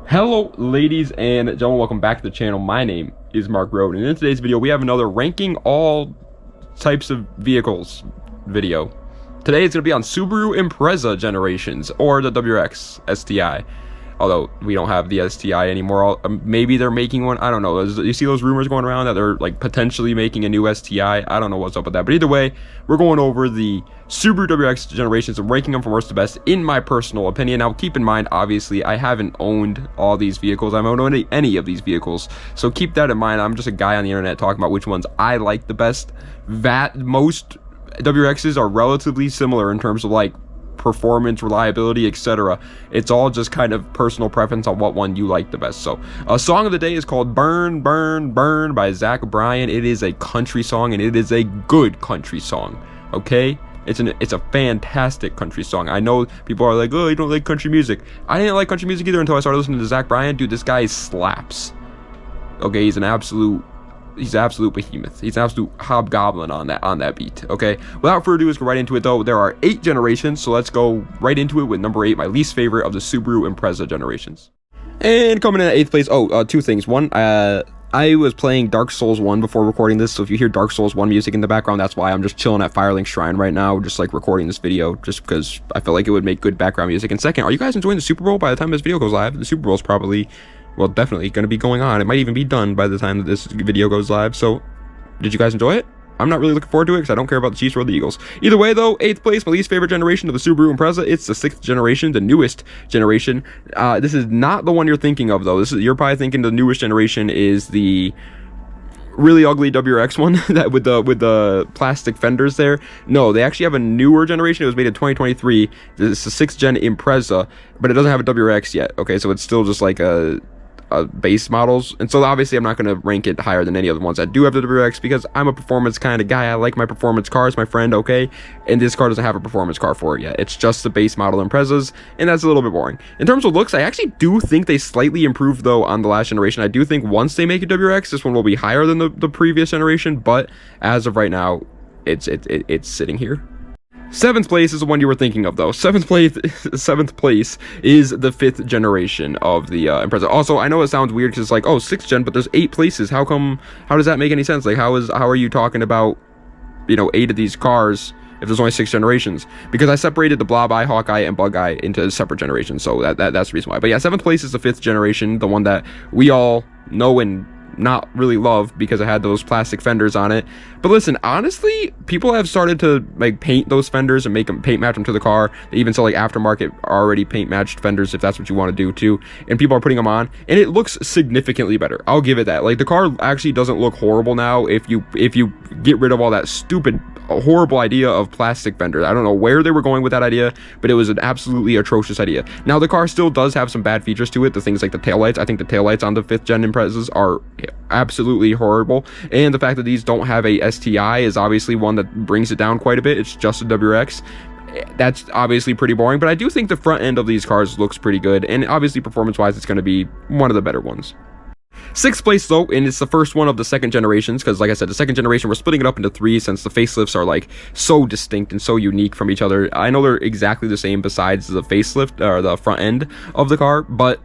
Hello ladies and gentlemen, welcome back to the channel. My name is Mark Road, and in today's video we have another ranking all types of vehicles video. Today it's going to be on Subaru Impreza generations, or the WRX STI, although we don't have the STI anymore. Maybe they're making one, I don't know. You see those rumors going around that they're like potentially making a new STI. I don't know what's up with that, but either way, we're going over the Subaru WRX generations and ranking them from worst to best in my personal opinion. Now keep in mind, obviously I haven't owned all these vehicles. I haven't owned any of these vehicles, so keep that in mind. I'm just a guy on the internet talking about which ones I like the best. Most WRXs are relatively similar in terms of like performance, reliability, etc. It's all just kind of personal preference on what one you like the best. So a song of the day is called Burn Burn Burn by Zach Bryan. It is a country song, and it is a good country song, okay? It's a fantastic country song. I know people are like, oh, you don't like country music. I didn't like country music either until I started listening to Zach Bryan. Dude, this guy slaps. Okay, he's an absolute behemoth. He's an absolute hobgoblin on that beat. Okay, without further ado, let's go right into it. Though there are 8 generations, so let's go right into it with number 8, my least favorite of the Subaru Impreza generations. And coming in at 8th place, two things. One, I was playing Dark Souls 1 before recording this, so if you hear Dark Souls 1 music in the background, that's why. I'm just chilling at Firelink Shrine right now, just like recording this video, just because I feel like it would make good background music. And second, are you guys enjoying the Super Bowl? By the time this video goes live, the Super Bowl is probably, well, definitely going to be going on. It might even be done by the time that this video goes live. So, did you guys enjoy it? I'm not really looking forward to it because I don't care about the Chiefs or the Eagles. Either way, though, 8th place, my least favorite generation of the Subaru Impreza. It's the 6th generation, the newest generation. This is not the one you're thinking of, though. You're probably thinking the newest generation is the really ugly WRX one that with the plastic fenders there. No, they actually have a newer generation. It was made in 2023. It's the 6th gen Impreza, but it doesn't have a WRX yet. Okay, so it's still just like a base models, and so obviously I'm not going to rank it higher than any of the ones that do have the WRX because I'm a performance kind of guy. I like my performance cars, my friend, okay? And this car doesn't have a performance car for it yet. It's just the base model Imprezas, and that's a little bit boring. In terms of looks, I actually do think they slightly improved though on the last generation. I do think once they make a WRX, this one will be higher than the previous generation, but as of right now, it's sitting here. 7th place is the one you were thinking of, though. 7th place is the 5th generation of the Impreza. Also, I know it sounds weird because it's like, oh, 6th gen, but there's 8 places. How does that make any sense? Like, how are you talking about, 8 of these cars if there's only 6 generations? Because I separated the Blob Eye, Hawkeye, and Bug Eye into separate generations, so that's the reason why. But yeah, 7th place is the 5th generation, the one that we all know and not really love because it had those plastic fenders on it. But listen, honestly, people have started to like paint those fenders and make them paint match them to the car. They even sell like aftermarket already paint matched fenders if that's what you want to do too, and people are putting them on and it looks significantly better. I'll give it that. Like, the car actually doesn't look horrible now if you get rid of all that stupid horrible idea of plastic fenders. I don't know where they were going with that idea, but it was an absolutely atrocious idea. Now the car still does have some bad features to it, the things like the taillights. I think the taillights on the 5th gen Imprezas are absolutely horrible, and the fact that these don't have a STI is obviously one that brings it down quite a bit. It's just a WRX. That's obviously pretty boring, but I do think the front end of these cars looks pretty good, and obviously performance wise it's going to be one of the better ones. 6th place though, and it's the first one of the 2nd generations, because like I said, the 2nd generation, we're splitting it up into 3 since the facelifts are like so distinct and so unique from each other. I know they're exactly the same besides the facelift or the front end of the car, but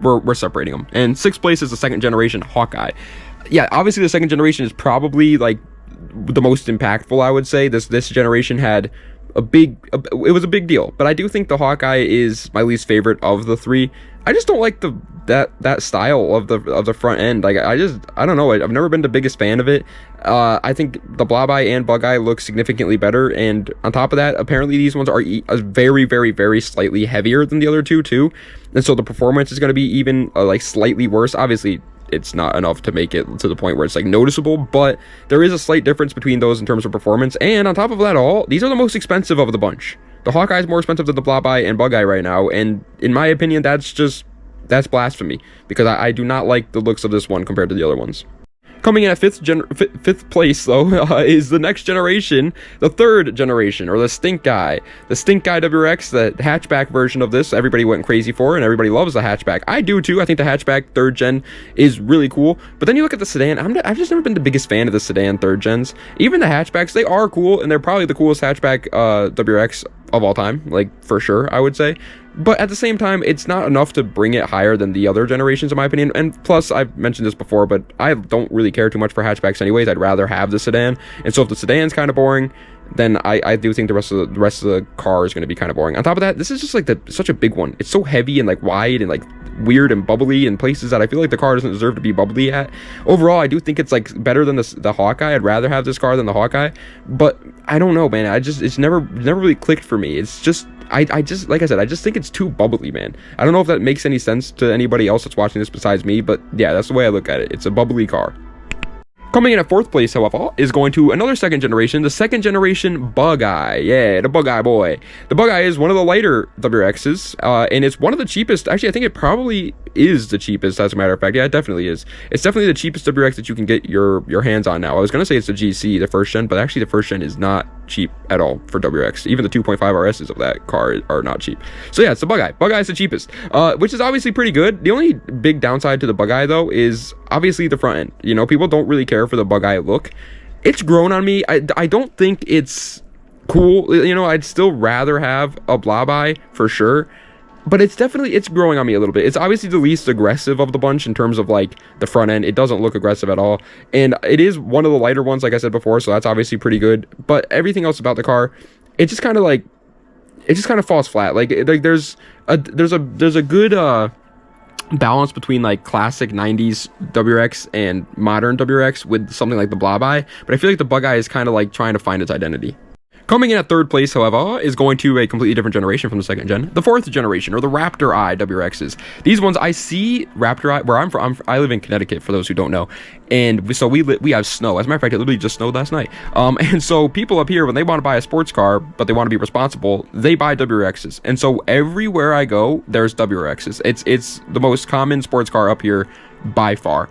we're separating them. And 6th place is the 2nd generation Hawkeye. Yeah, obviously the 2nd generation is probably like the most impactful, I would say. This generation had it was a big deal, but I do think the Hawkeye is my least favorite of the 3. I just don't like that style of the front end. Like, I don't know, I've never been the biggest fan of it. I think the Blob Eye and Bug Eye look significantly better, and on top of that, apparently these ones are very, very, very slightly heavier than the other two too, and so the performance is going to be even like slightly worse. Obviously it's not enough to make it to the point where it's like noticeable, but there is a slight difference between those in terms of performance. And on top of that all, these are the most expensive of the bunch. The Hawkeye is more expensive than the Blob Eye and Bug Eye right now, and in my opinion that's blasphemy, because I do not like the looks of this one compared to the other ones. Coming in at 5th place, though, is the next generation, the 3rd generation, or the Stink Guy. The Stink Guy WRX, the hatchback version of this, everybody went crazy for, and everybody loves the hatchback. I do, too. I think the hatchback 3rd gen is really cool. But then you look at the sedan, I've just never been the biggest fan of the sedan 3rd gens. Even the hatchbacks, they are cool, and they're probably the coolest hatchback WRX of all time, like, for sure, I would say. but at the same time, it's not enough to bring it higher than the other generations, in my opinion. And plus, I've mentioned this before, but I don't really care too much for hatchbacks anyways. I'd rather have the sedan. And so if the sedan's kind of boring, then I do think the rest of the car is going to be kind of boring. On top of that, this is just like such a big one. It's so heavy and like wide and like weird and bubbly in places that I feel like the car doesn't deserve to be bubbly at. Overall, I do think it's like better than the Hawkeye. I'd rather have this car than the Hawkeye, but I don't know, man. It's never really clicked for me. It's just I just, like I said, I just think it's too bubbly, man. I don't know if that makes any sense to anybody else that's watching this besides me, but yeah, that's the way I look at it. It's a bubbly car. Coming in at 4th place, however, is going to another second generation, the second generation Bug-Eye. Yeah, the Bug-Eye boy. The Bug-Eye is one of the lighter WRXs, and it's one of the cheapest. Actually, I think it probably is the cheapest, as a matter of fact. Yeah, it definitely is. It's definitely the cheapest WRX that you can get your hands on now. I was going to say it's the GC, the first gen, but actually the first gen is not cheap at all for WRX. Even the 2.5 RSs of that car are not cheap. So yeah, it's the Bug-Eye. Bug-Eye is the cheapest, which is obviously pretty good. The only big downside to the Bug-Eye, though, is obviously the front end. You know, people don't really care for the Bug-Eye look. It's grown on me. I don't think it's cool. You know, I'd still rather have a Blob-Eye for sure, but it's growing on me a little bit. It's obviously the least aggressive of the bunch in terms of like the front end. It doesn't look aggressive at all, and it is one of the lighter ones, like I said before, so that's obviously pretty good. But everything else about the car, it just kind of falls flat. Like there's a good balance between like classic 90s WRX and modern WRX with something like the Blob-Eye, but I feel like the Bug-Eye is kind of like trying to find its identity. Coming in at 3rd place, however, is going to a completely different generation from the 2nd gen, the 4th generation, or the Raptor Eye WRXs. These ones, I see Raptor Eye, where I'm from, I live in Connecticut, for those who don't know, and so we have snow. As a matter of fact, it literally just snowed last night. And so people up here, when they want to buy a sports car, but they want to be responsible, they buy WRXs. And so everywhere I go, there's WRXs. It's the most common sports car up here by far.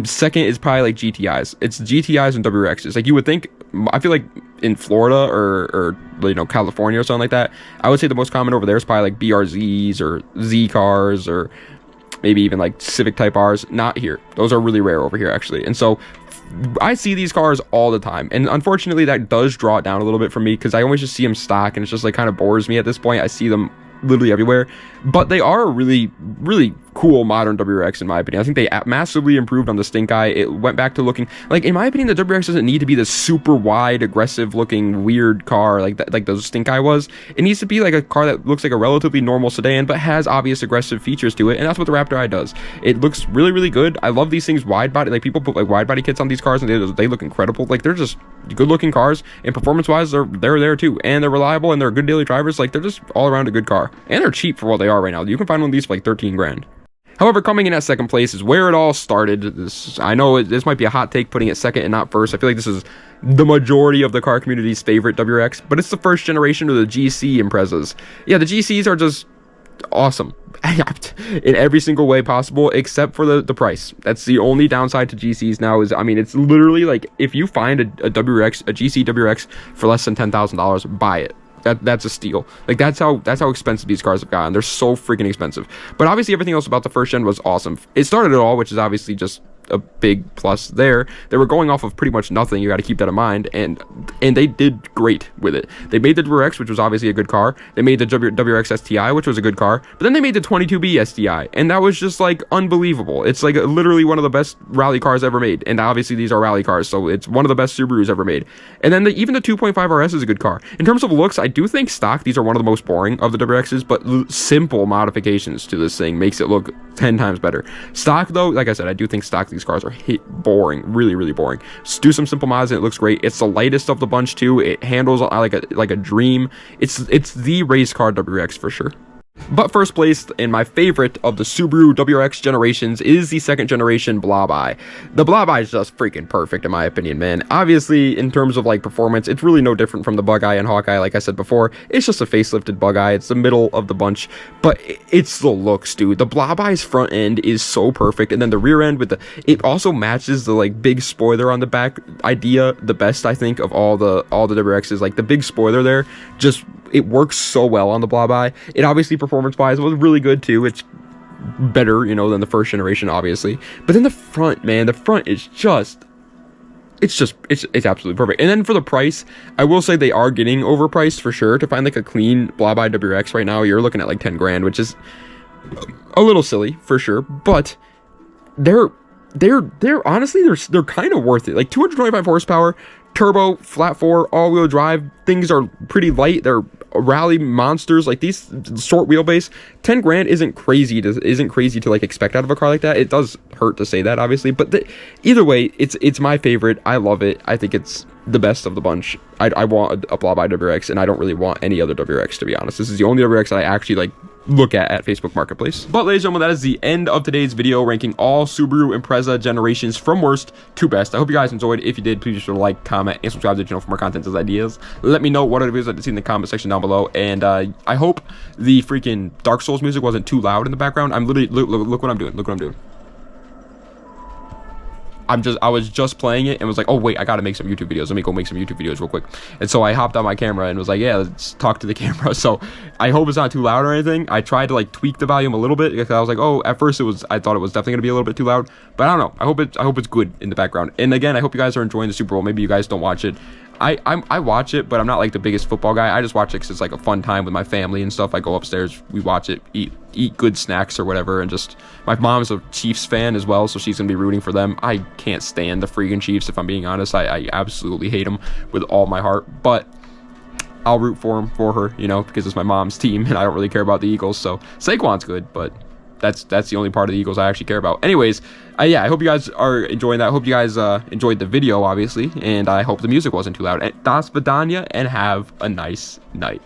Second is probably like GTIs. It's GTIs and WRXs. Like you would think, I feel like in Florida or you know, California or something like that, I would say the most common over there is probably like BRZs or Z cars or maybe even like Civic Type Rs. Not here. Those are really rare over here actually. And so I see these cars all the time, and unfortunately that does draw it down a little bit for me because I always just see them stock and it's just like kind of bores me at this point. I see them literally everywhere, but they are really cool modern WRX in my opinion. I think they massively improved on the Stink Eye. It went back to looking like, in my opinion, the WRX doesn't need to be this super wide, aggressive looking weird car like that, like the Stink Eye was. It needs to be like a car that looks like a relatively normal sedan but has obvious aggressive features to it, and that's what the Raptor Eye does. It looks really good. I love these things wide body. Like people put like wide body kits on these cars and they look incredible. Like they're just good looking cars, and performance wise they're there too, and they're reliable and they're good daily drivers. Like they're just all around a good car, and they're cheap for what they are right now. You can find one of these for like 13 grand. However, coming in at 2nd place is where it all started. I know this might be a hot take putting it 2nd and not 1st. I feel like this is the majority of the car community's favorite WRX, but it's the 1st generation of the GC Imprezas. Yeah, the GCs are just awesome in every single way possible except for the price. That's the only downside to GCs now. Is, I mean, it's literally like if you find a GC WRX for less than $10,000, buy it. That's a steal. Like that's how expensive these cars have gotten. They're so freaking expensive. But obviously everything else about the 1st gen was awesome. It started it all, which is obviously just a big plus there. They were going off of pretty much nothing. You got to keep that in mind, and they did great with it. They made the WRX, which was obviously a good car. They made the WRX STI, which was a good car, but then they made the 22B STI, and that was just like unbelievable. It's like literally one of the best rally cars ever made, and obviously these are rally cars, so it's one of the best Subarus ever made. And then even the 2.5 RS is a good car. In terms of looks, I do think stock these are one of the most boring of the WRXs, but simple modifications to this thing makes it look 10 times better. Stock though, like I said, I do think stock these cars are boring, really boring. Just do some simple mods and it looks great. It's the lightest of the bunch too. It handles like a dream. It's the race car WRX for sure. But 1st place, and my favorite of the Subaru WRX generations, is the 2nd generation Blob-Eye. The Blob-Eye is just freaking perfect in my opinion, man. Obviously, in terms of like performance, it's really no different from the Bug-Eye and Hawkeye, like I said before. It's just a facelifted Bug-Eye. It's the middle of the bunch, but it's the looks, dude. The Blob-Eye's front end is so perfect, and then the rear end with it also matches the like big spoiler on the back idea the best, I think, of all the WRXs. Like the big spoiler there, just it works so well on the Blob-Eye. It obviously performance-wise was really good too. It's better, you know, than the 1st generation, obviously. But then the front, man, the front is just it's absolutely perfect. And then for the price, I will say they are getting overpriced for sure. To find like a clean Blah by WRX right now, you're looking at like 10 grand, which is a little silly for sure, but they're honestly they're kind of worth it. Like 225 horsepower, turbo, flat four, all-wheel drive. Things are pretty light. They're rally monsters. Like these short wheelbase, 10 grand isn't crazy to like expect out of a car like that. It does hurt to say that, obviously, but either way, it's my favorite. I love it. I think it's the best of the bunch. I want a Blah by WRX, and I don't really want any other WRX, to be honest. This is the only WRX that I actually like look at Facebook Marketplace. But ladies and gentlemen, that is the end of today's video, ranking all Subaru Impreza generations from worst to best. I hope you guys enjoyed. If you did, please be sure to like, comment, and subscribe to the channel for more content and ideas. Let me know what other videos I'd like to see in the comment section down below, and I hope the freaking Dark Souls music wasn't too loud in the background. I'm literally look what I'm doing. Look what I'm doing. I was just playing it and was like, oh wait, I gotta make some YouTube videos. Let me go make some YouTube videos real quick. And so I hopped on my camera and was like, yeah, let's talk to the camera. So I hope it's not too loud or anything. I tried to like tweak the volume a little bit because I was like, oh, at first I thought it was definitely gonna be a little bit too loud, but I don't know. I hope it's good in the background. And again, I hope you guys are enjoying the Super Bowl. Maybe you guys don't watch it. I watch it, but I'm not like the biggest football guy. I just watch it because it's like a fun time with my family and stuff. I go upstairs, we watch it, eat good snacks or whatever, and just, my mom's a Chiefs fan as well, so she's gonna be rooting for them. I can't stand the freaking Chiefs, if I'm being honest. I absolutely hate them with all my heart, but I'll root for her, you know, because it's my mom's team, and I don't really care about the Eagles. So Saquon's good, but that's the only part of the Eagles I actually care about. Anyways, yeah, I hope you guys are enjoying that. I hope you guys enjoyed the video, obviously, and I hope the music wasn't too loud. And das Vidania, and have a nice night.